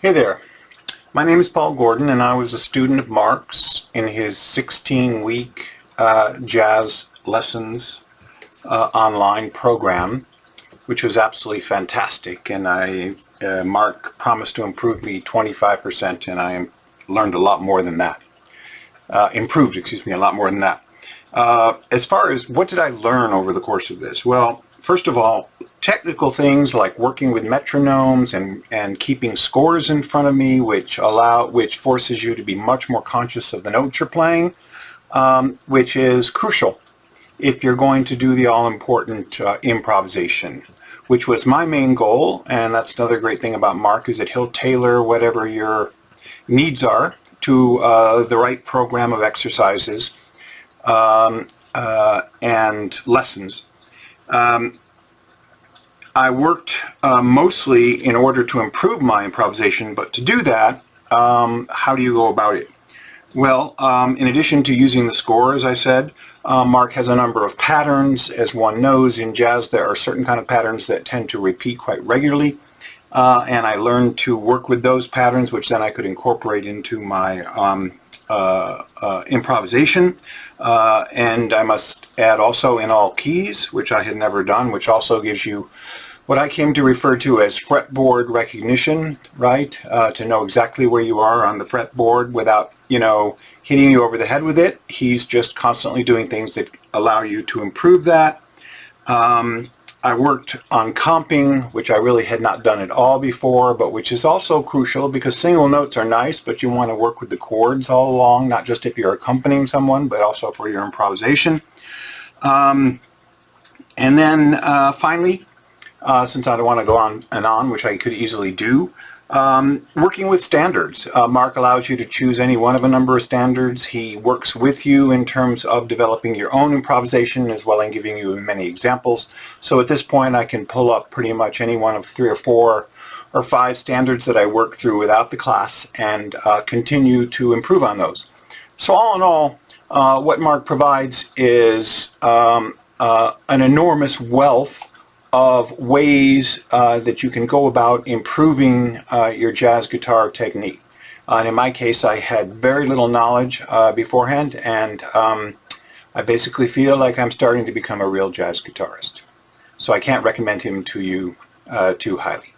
Hey there, my name is Paul Gordon and I was a student of Marc's in his 16-week jazz lessons online program, which was absolutely fantastic, and Marc promised to improve me 25%, and I learned a lot more than that. Improved, excuse me, a lot more than that. As far as what did I learn over the course of this? Well, first of all, technical things like working with metronomes and keeping scores in front of me, which forces you to be much more conscious of the notes you're playing, which is crucial if you're going to do the all-important improvisation, which was my main goal. And that's another great thing about Marc, is that he'll tailor whatever your needs are to the right program of exercises and lessons. I worked mostly in order to improve my improvisation, but to do that, how do you go about it? Well, in addition to using the score, as I said, Marc has a number of patterns. As one knows, in jazz there are certain kind of patterns that tend to repeat quite regularly, and I learned to work with those patterns, which then I could incorporate into my improvisation. And I must add also in all keys, which I had never done, which also gives you what I came to refer to as fretboard recognition, right? To know exactly where you are on the fretboard without, hitting you over the head with it. He's just constantly doing things that allow you to improve that. I worked on comping, which I really had not done at all before, but which is also crucial because single notes are nice, but you want to work with the chords all along, not just if you're accompanying someone, but also for your improvisation. And then finally, since I don't want to go on and on, which I could easily do, working with standards. Marc allows you to choose any one of a number of standards. He works with you in terms of developing your own improvisation as well as giving you many examples. So at this point I can pull up pretty much any one of 3 or 4 or 5 standards that I work through without the class and continue to improve on those. So all in all, what Marc provides is an enormous wealth of ways that you can go about improving your jazz guitar technique. And in my case, I had very little knowledge beforehand, and I basically feel like I'm starting to become a real jazz guitarist. So I can't recommend him to you too highly.